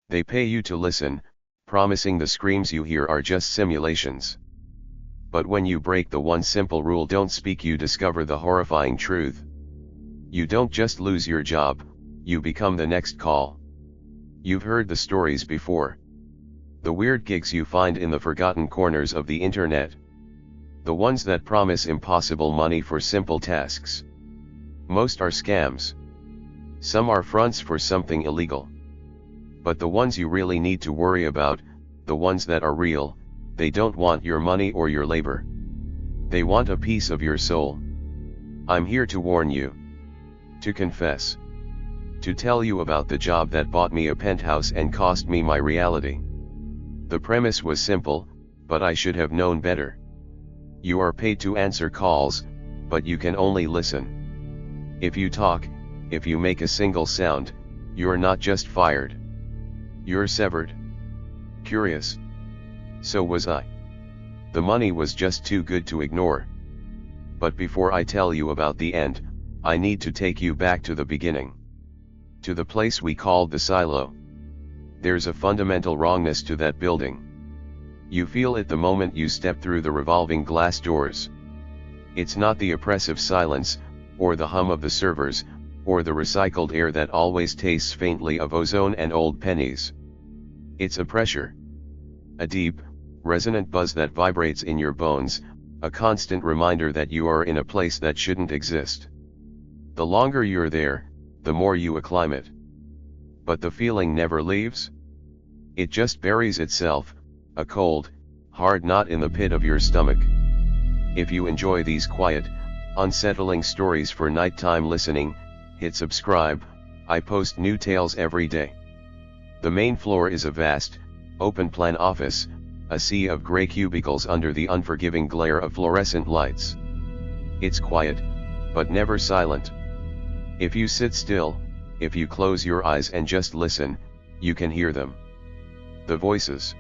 They pay you to listen, promising the screams you hear are just simulations. But when you break the one simple rule, don't speak, you discover the horrifying truth. You don't just lose your job, you become the next call. You've heard the stories before. The weird gigs you find in the forgotten corners of the internet. The ones that promise impossible money for simple tasks. Most are scams. Some are fronts for something illegal. But the ones you really need to worry about, the ones that are real, they don't want your money or your labor. They want a piece of your soul. I'm here to warn you. To confess. To tell you about the job that bought me a penthouse and cost me my reality. The premise was simple, but I should have known better. You are paid to answer calls, but you can only listen. If you talk, if you make a single sound, you're not just fired. You're severed. Curious? So was I. The money was just too good to ignore. But before I tell you about the end, I need to take you back to the beginning. To the place we called the silo. There's a fundamental wrongness to that building. You feel it the moment you step through the revolving glass doors. It's not the oppressive silence, or the hum of the servers, or the recycled air that always tastes faintly of ozone and old pennies. It's a pressure. A deep, resonant buzz that vibrates in your bones, a constant reminder that you are in a place that shouldn't exist. The longer you're there, the more you acclimate it. But the feeling never leaves. It just buries itself, a cold, hard knot in the pit of your stomach. If you enjoy these quiet, unsettling stories for nighttime listening, hit subscribe. I post new tales every day. The main floor is a vast, open-plan office, a sea of gray cubicles under the unforgiving glare of fluorescent lights. It's quiet, but never silent. If you sit still, if you close your eyes and just listen, you can hear them. The voices.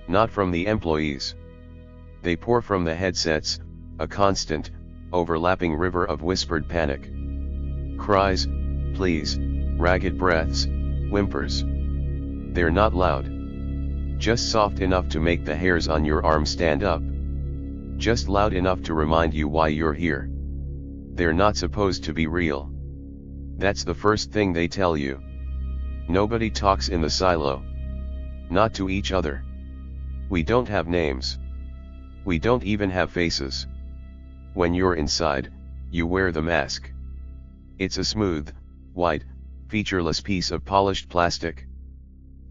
Not from the employees. They pour from the headsets, a constant, overlapping river of whispered panic. Cries, pleas, ragged breaths, whimpers. They're not loud. Just soft enough to make the hairs on your arm stand up. Just loud enough to remind you why you're here. They're not supposed to be real. That's the first thing they tell you. Nobody talks in the silo. Not to each other. We don't have names. We don't even have faces. When you're inside, you wear the mask. It's a smooth, white, featureless piece of polished plastic.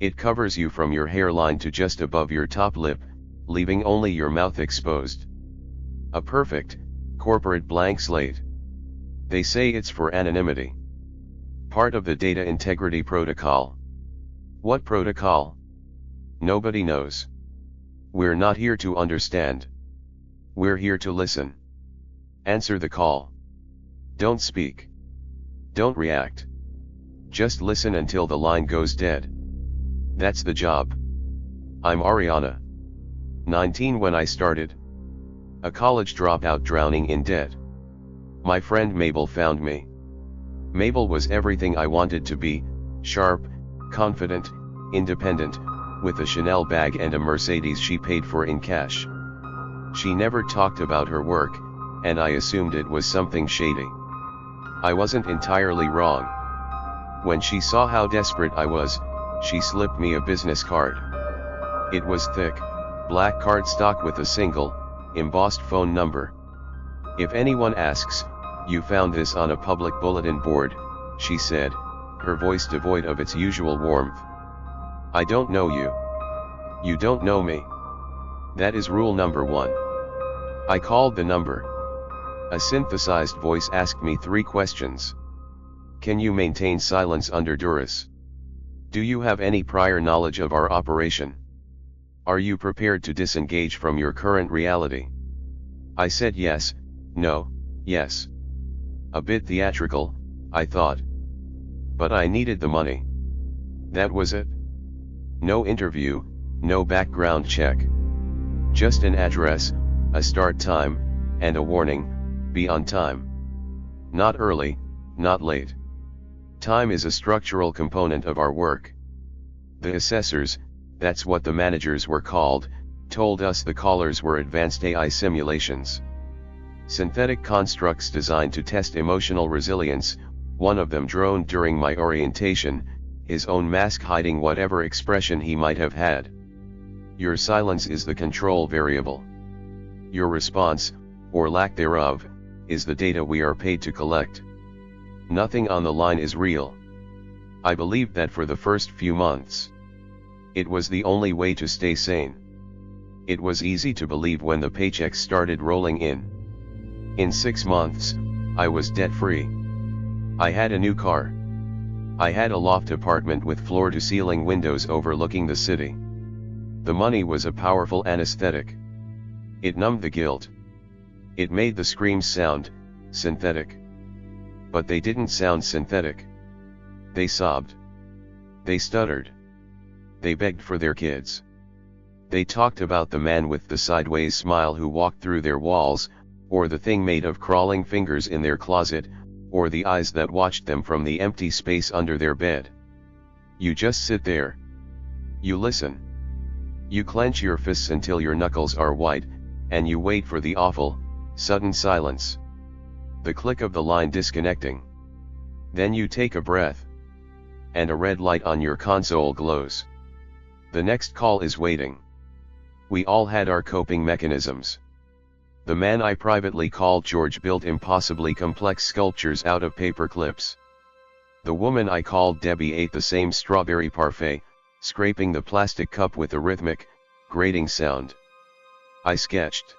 It covers you from your hairline to just above your top lip, leaving only your mouth exposed. A perfect, corporate blank slate. They say it's for anonymity. Part of the data integrity protocol. What protocol? Nobody knows. We're not here to understand. We're here to listen. Answer the call. Don't speak. Don't react. Just listen until the line goes dead. That's the job. I'm Ariana. 19 when I started. A college dropout drowning in debt. My friend Mabel found me. Mabel was everything I wanted to be, sharp, confident, independent, with a Chanel bag and a Mercedes she paid for in cash. She never talked about her work, and I assumed it was something shady. I wasn't entirely wrong. When she saw how desperate I was, she slipped me a business card. It was thick, black cardstock with a single, embossed phone number. If anyone asks, "You found this on a public bulletin board," she said, her voice devoid of its usual warmth. I don't know you. You don't know me. That is rule number 1. I called the number. A synthesized voice asked me 3 questions. Can you maintain silence under duress? Do you have any prior knowledge of our operation? Are you prepared to disengage from your current reality? I said yes, no, yes. A bit theatrical, I thought. But I needed the money. That was it. No interview, no background check. Just an address, a start time, and a warning, be on time. Not early, not late. Time is a structural component of our work. The assessors, that's what the managers were called, told us the callers were advanced AI simulations. Synthetic constructs designed to test emotional resilience. One of them droned during my orientation, his own mask hiding whatever expression he might have had. Your silence is the control variable. Your response, or lack thereof, is the data we are paid to collect. Nothing on the line is real. I believed that for the first few months. It was the only way to stay sane. It was easy to believe when the paychecks started rolling in. In 6 months, I was debt-free. I had a new car. I had a loft apartment with floor-to-ceiling windows overlooking the city. The money was a powerful anesthetic. It numbed the guilt. It made the screams sound synthetic. But they didn't sound synthetic. They sobbed. They stuttered. They begged for their kids. They talked about the man with the sideways smile who walked through their walls, or the thing made of crawling fingers in their closet, or the eyes that watched them from the empty space under their bed. You just sit there. You listen. You clench your fists until your knuckles are white, and you wait for the awful, sudden silence. The click of the line disconnecting. Then you take a breath. And a red light on your console glows. The next call is waiting. We all had our coping mechanisms. The man I privately called George built impossibly complex sculptures out of paper clips. The woman I called Debbie ate the same strawberry parfait, scraping the plastic cup with a rhythmic, grating sound. I sketched.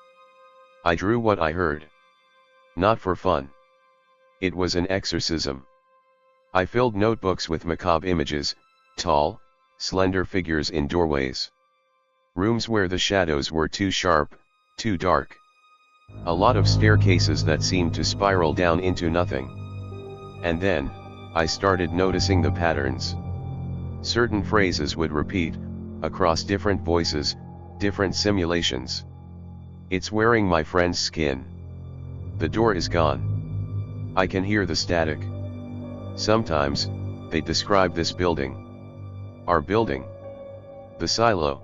I drew what I heard. Not for fun. It was an exorcism. I filled notebooks with macabre images, tall, slender figures in doorways. Rooms where the shadows were too sharp, too dark. A lot of staircases that seemed to spiral down into nothing. And then, I started noticing the patterns. Certain phrases would repeat, across different voices, different simulations. It's wearing my friend's skin. The door is gone. I can hear the static. Sometimes, they describe this building. Our building. The silo.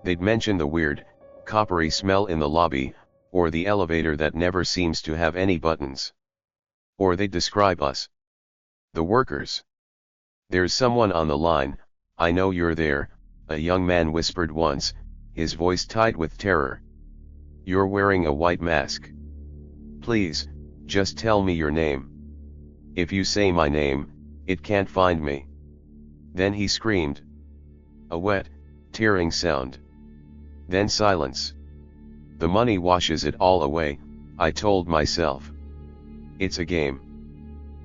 They'd mention the weird, coppery smell in the lobby, or the elevator that never seems to have any buttons. Or they'd describe us. The workers. There's someone on the line, I know you're there, a young man whispered once, his voice tight with terror. You're wearing a white mask. Please, just tell me your name. If you say my name, it can't find me. Then he screamed. A wet, tearing sound. Then silence. The money washes it all away, I told myself. It's a game.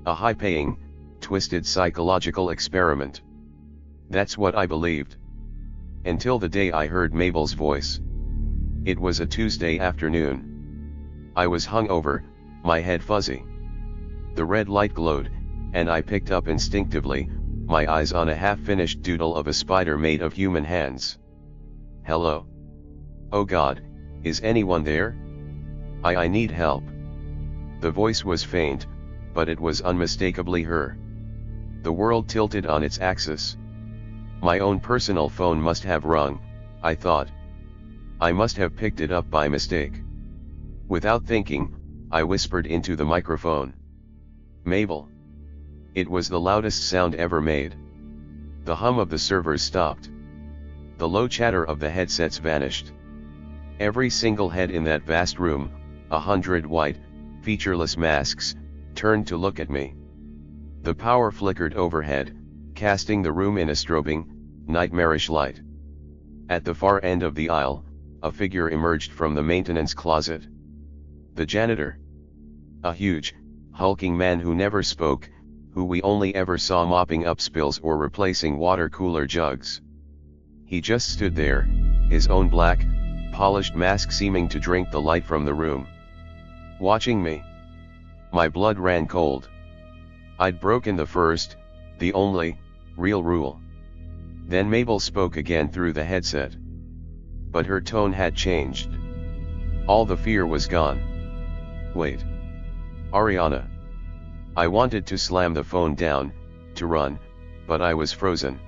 A high-paying, twisted psychological experiment. That's what I believed. Until the day I heard Mabel's voice. It was a Tuesday afternoon. I was hungover, my head fuzzy. The red light glowed, and I picked up instinctively, my eyes on a half-finished doodle of a spider made of human hands. Hello. Oh God, is anyone there? I need help. The voice was faint, but it was unmistakably her. The world tilted on its axis. My own personal phone must have rung, I thought. I must have picked it up by mistake. Without thinking, I whispered into the microphone. Mabel. It was the loudest sound ever made. The hum of the servers stopped. The low chatter of the headsets vanished. Every single head in that vast room, 100 white, featureless masks, turned to look at me. The power flickered overhead, casting the room in a strobing, nightmarish light. At the far end of the aisle, a figure emerged from the maintenance closet. The janitor. A huge, hulking man who never spoke, who we only ever saw mopping up spills or replacing water cooler jugs. He just stood there, his own black, polished mask seeming to drink the light from the room. Watching me. My blood ran cold. I'd broken the first, the only, real rule. Then Mabel spoke again through the headset. But her tone had changed. All the fear was gone. Wait. Ariana. I wanted to slam the phone down, to run, but I was frozen.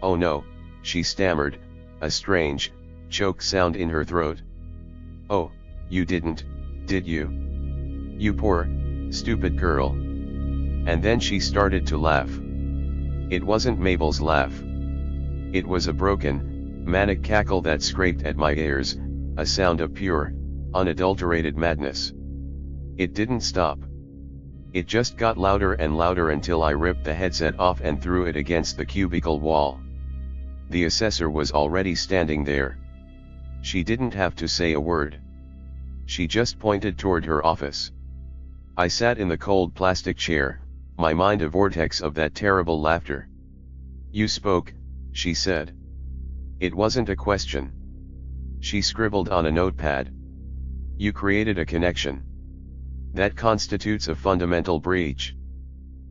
"Oh no," she stammered, a strange, choked sound in her throat. "Oh, you didn't, did you? You poor, stupid girl." And then she started to laugh. It wasn't Mabel's laugh. It was a broken, manic cackle that scraped at my ears, a sound of pure, unadulterated madness. It didn't stop. It just got louder and louder until I ripped the headset off and threw it against the cubicle wall. The assessor was already standing there. She didn't have to say a word. She just pointed toward her office. I sat in the cold plastic chair, my mind a vortex of that terrible laughter. "You spoke," she said. It wasn't a question. She scribbled on a notepad. "You created a connection. That constitutes a fundamental breach.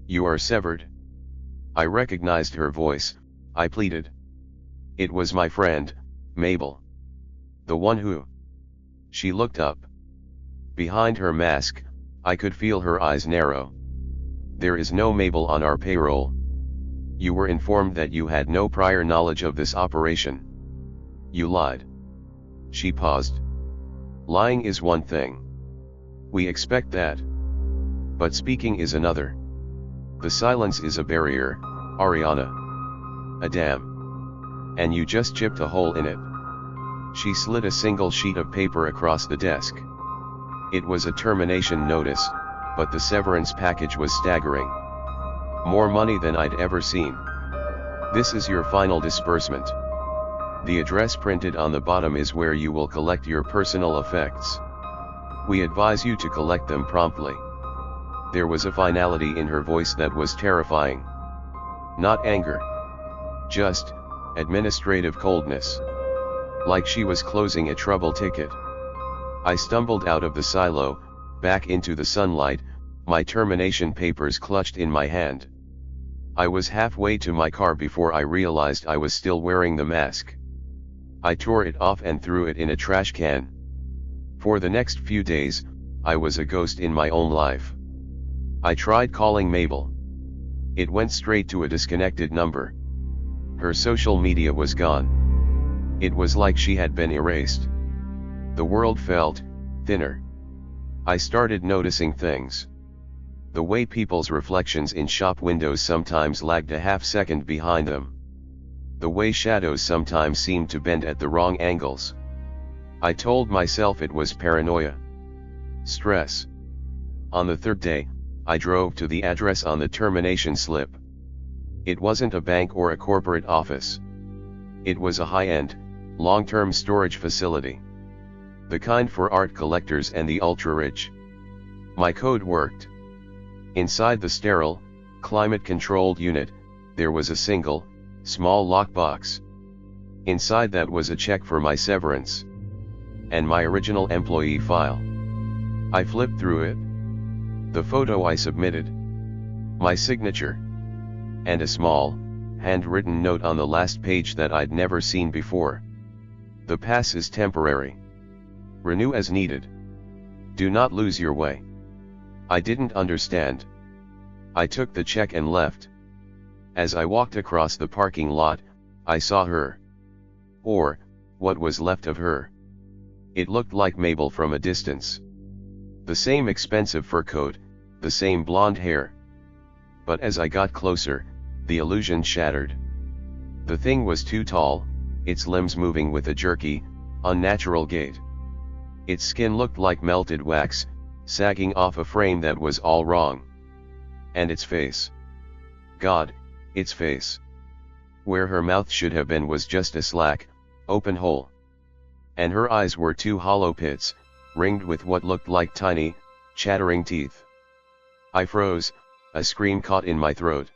You are severed." I recognized her voice. I pleaded. It was my friend, Mabel. The one who... She looked up. Behind her mask, I could feel her eyes narrow. "There is no Mabel on our payroll. You were informed that you had no prior knowledge of this operation. You lied." She paused. "Lying is one thing. We expect that. But speaking is another. The silence is a barrier, Ariana. A dam. And you just chipped a hole in it." She slid a single sheet of paper across the desk. It was a termination notice, but the severance package was staggering. More money than I'd ever seen. "This is your final disbursement. The address printed on the bottom is where you will collect your personal effects. We advise you to collect them promptly." There was a finality in her voice that was terrifying. Not anger. Just administrative coldness. Like she was closing a trouble ticket. I stumbled out of the silo, back into the sunlight, my termination papers clutched in my hand. I was halfway to my car before I realized I was still wearing the mask. I tore it off and threw it in a trash can. For the next few days, I was a ghost in my own life. I tried calling Mabel. It went straight to a disconnected number. Her social media was gone. It was like she had been erased. The world felt thinner. I started noticing things. The way people's reflections in shop windows sometimes lagged a half-second behind them. The way shadows sometimes seemed to bend at the wrong angles. I told myself it was paranoia. Stress. On the third day, I drove to the address on the termination slip. It wasn't a bank or a corporate office. It was a high-end, long-term storage facility. The kind for art collectors and the ultra-rich. My code worked. Inside the sterile, climate-controlled unit, there was a single, small lockbox. Inside that was a check for my severance. And my original employee file. I flipped through it. The photo I submitted. My signature. And a small, handwritten note on the last page that I'd never seen before. The pass is temporary. Renew as needed. Do not lose your way. I didn't understand. I took the check and left. As I walked across the parking lot, I saw her. Or, what was left of her. It looked like Mabel from a distance. The same expensive fur coat, the same blonde hair. But as I got closer, the illusion shattered. The thing was too tall, its limbs moving with a jerky, unnatural gait. Its skin looked like melted wax, sagging off a frame that was all wrong. And its face. God, its face. Where her mouth should have been was just a slack, open hole. And her eyes were two hollow pits, ringed with what looked like tiny, chattering teeth. I froze, a scream caught in my throat.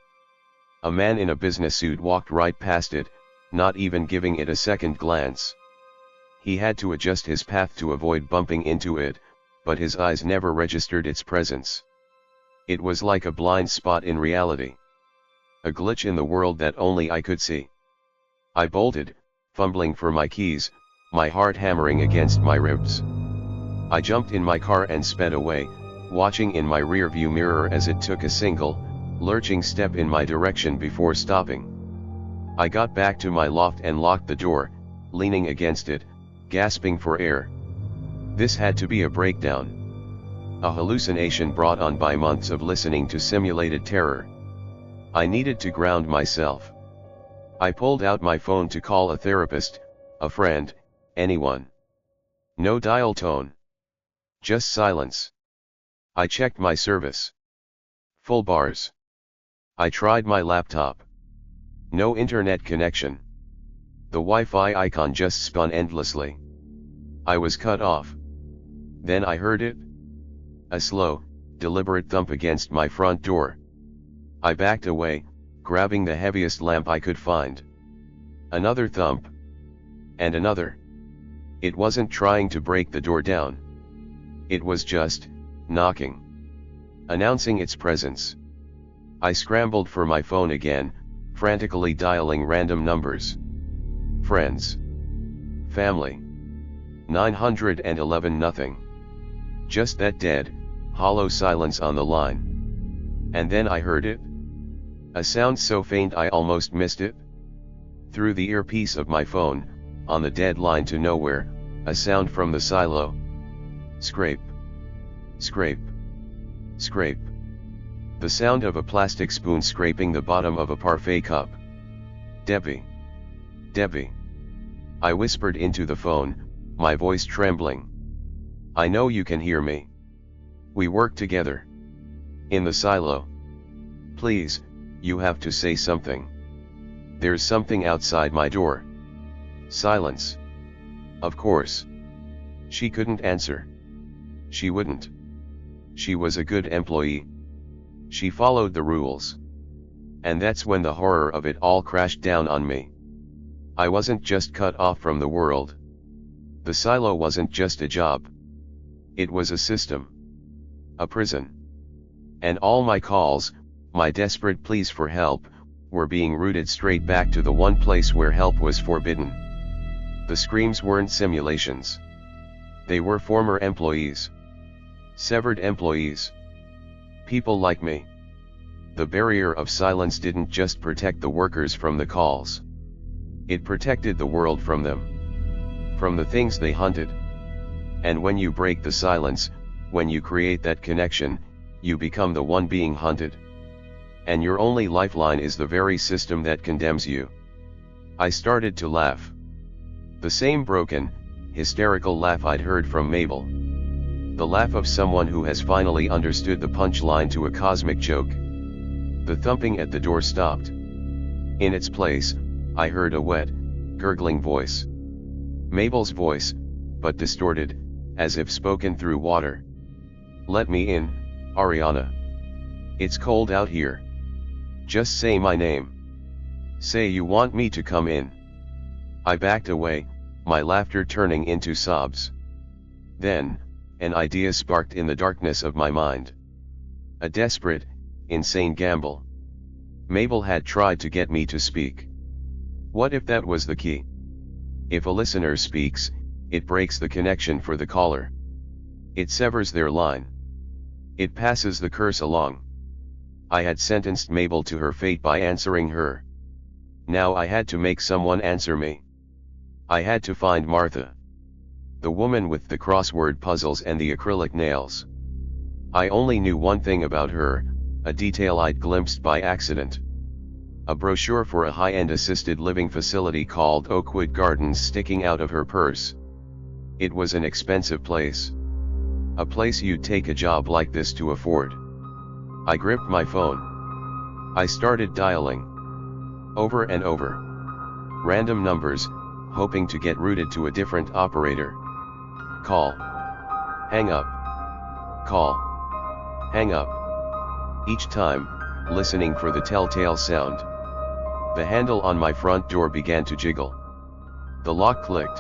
A man in a business suit walked right past it, not even giving it a second glance. He had to adjust his path to avoid bumping into it, but his eyes never registered its presence. It was like a blind spot in reality. A glitch in the world that only I could see. I bolted, fumbling for my keys, my heart hammering against my ribs. I jumped in my car and sped away, watching in my rearview mirror as it took a single, lurching step in my direction before stopping. I got back to my loft and locked the door, leaning against it, gasping for air. This had to be a breakdown. A hallucination brought on by months of listening to simulated terror. I needed to ground myself. I pulled out my phone to call a therapist, a friend, anyone. No dial tone. Just silence. I checked my service. Full bars. I tried my laptop. No internet connection. The Wi-Fi icon just spun endlessly. I was cut off. Then I heard it. A slow, deliberate thump against my front door. I backed away, grabbing the heaviest lamp I could find. Another thump. And another. It wasn't trying to break the door down. It was just knocking, announcing its presence. I scrambled for my phone again, frantically dialing random numbers. Friends. Family. 911 nothing. Just that dead, hollow silence on the line. And then I heard it. A sound so faint I almost missed it. Through the earpiece of my phone, on the dead line to nowhere, a sound from the silo. Scrape. Scrape. Scrape. The sound of a plastic spoon scraping the bottom of a parfait cup. Debbie. Debbie. I whispered into the phone, my voice trembling. I know you can hear me. We work together. In the silo. Please, you have to say something. There's something outside my door. Silence. Of course. She couldn't answer. She wouldn't. She was a good employee. She followed the rules. And that's when the horror of it all crashed down on me. I wasn't just cut off from the world. The silo wasn't just a job. It was a system. A prison. And all my calls, my desperate pleas for help, were being routed straight back to the one place where help was forbidden. The screams weren't simulations. They were former employees. Severed employees. People like me. The barrier of silence didn't just protect the workers from the calls. It protected the world from them. From the things they hunted. And when you break the silence, when you create that connection, you become the one being hunted. And your only lifeline is the very system that condemns you. I started to laugh. The same broken, hysterical laugh I'd heard from Mabel. The laugh of someone who has finally understood the punchline to a cosmic joke. The thumping at the door stopped. In its place, I heard a wet, gurgling voice. Mabel's voice, but distorted, as if spoken through water. Let me in, Ariana. It's cold out here. Just say my name. Say you want me to come in. I backed away, my laughter turning into sobs. Then, an idea sparked in the darkness of my mind. A desperate, insane gamble. Mabel had tried to get me to speak. What if that was the key? If a listener speaks, it breaks the connection for the caller. It severs their line. It passes the curse along. I had sentenced Mabel to her fate by answering her. Now I had to make someone answer me. I had to find Martha. The woman with the crossword puzzles and the acrylic nails. I only knew one thing about her, a detail I'd glimpsed by accident. A brochure for a high-end assisted living facility called Oakwood Gardens sticking out of her purse. It was an expensive place. A place you'd take a job like this to afford. I gripped my phone. I started dialing. Over and over. Random numbers, hoping to get routed to a different operator. Call. Hang up. Call. Hang up. Each time, listening for the telltale sound. The handle on my front door began to jiggle. The lock clicked.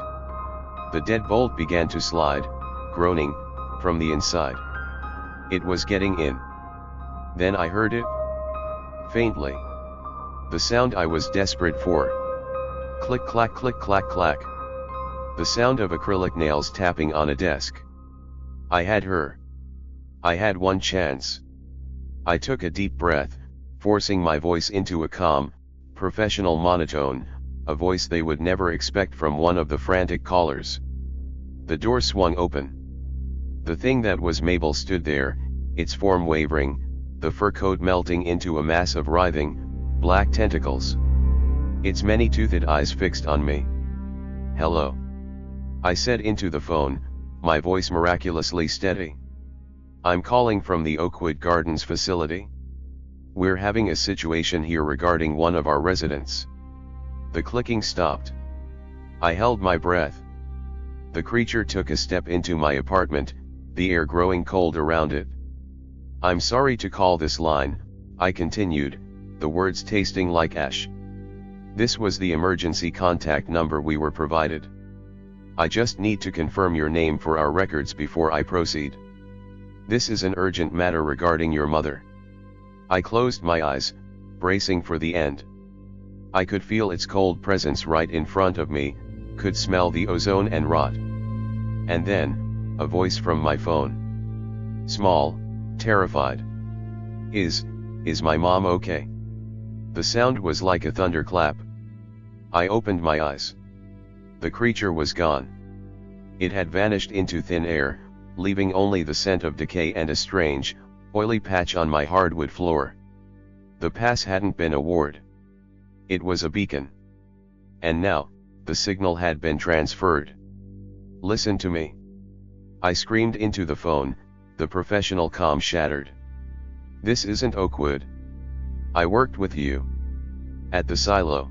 The deadbolt began to slide, groaning, from the inside. It was getting in. Then I heard it. Faintly. The sound I was desperate for. Click clack click clack clack. The sound of acrylic nails tapping on a desk. I had her. I had one chance. I took a deep breath, forcing my voice into a calm, professional monotone, a voice they would never expect from one of the frantic callers. The door swung open. The thing that was Mabel stood there, its form wavering, the fur coat melting into a mass of writhing, black tentacles. Its many-toothed eyes fixed on me. "Hello," I said into the phone, my voice miraculously steady. "I'm calling from the Oakwood Gardens facility. We're having a situation here regarding one of our residents." The clicking stopped. I held my breath. The creature took a step into my apartment, the air growing cold around it. "I'm sorry to call this line," I continued, the words tasting like ash. "This was the emergency contact number we were provided. I just need to confirm your name for our records before I proceed. This is an urgent matter regarding your mother." I closed my eyes, bracing for the end. I could feel its cold presence right in front of me, could smell the ozone and rot. And then, a voice from my phone. Small, terrified. Is my mom okay?" The sound was like a thunderclap. I opened my eyes. The creature was gone. It had vanished into thin air, leaving only the scent of decay and a strange, oily patch on my hardwood floor. The pass hadn't been a ward. It was a beacon. And now, the signal had been transferred. "Listen to me," I screamed into the phone, the professional calm shattered. "This isn't Oakwood. I worked with you at the silo.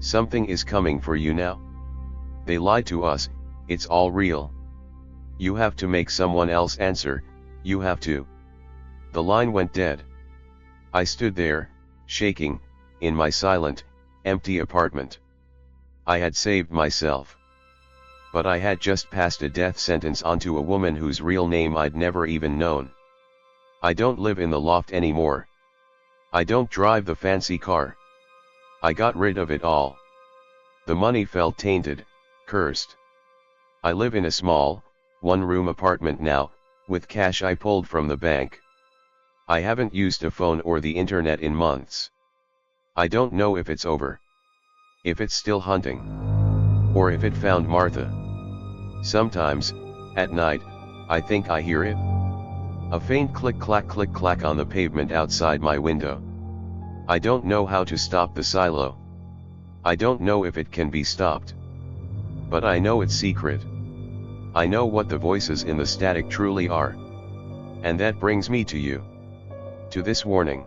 Something is coming for you now. They lied to us, it's all real. You have to make someone else answer, you have to." The line went dead. I stood there, shaking, in my silent, empty apartment. I had saved myself. But I had just passed a death sentence onto a woman whose real name I'd never even known. I don't live in the loft anymore. I don't drive the fancy car. I got rid of it all. The money felt tainted, cursed. I live in a small, one-room apartment now, with cash I pulled from the bank. I haven't used a phone or the internet in months. I don't know if it's over. If it's still hunting. Or if it found Martha. Sometimes, at night, I think I hear it. A faint click-clack on the pavement outside my window. I don't know how to stop the silo. I don't know if it can be stopped. But I know it's secret. I know what the voices in the static truly are. And that brings me to you. To this warning.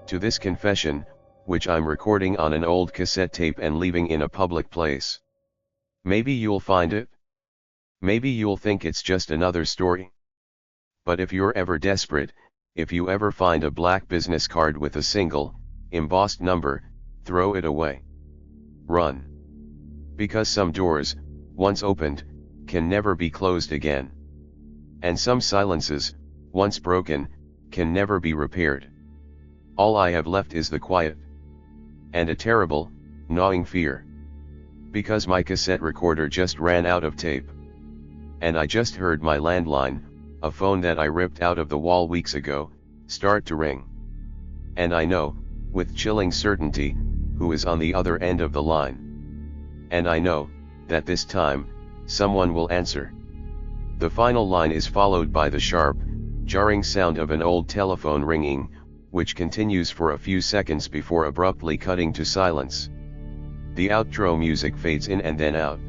To this confession, which I'm recording on an old cassette tape and leaving in a public place. Maybe you'll find it. Maybe you'll think it's just another story. But if you're ever desperate, if you ever find a black business card with a single, embossed number, throw it away. Run. Because some doors, once opened, can never be closed again. And some silences, once broken, can never be repaired. All I have left is the quiet. And a terrible, gnawing fear. Because my cassette recorder just ran out of tape. And I just heard my landline, a phone that I ripped out of the wall weeks ago, start to ring. And I know, with chilling certainty, who is on the other end of the line. And I know, that this time, someone will answer. The final line is followed by the sharp, jarring sound of an old telephone ringing, which continues for a few seconds before abruptly cutting to silence. The outro music fades in and then out.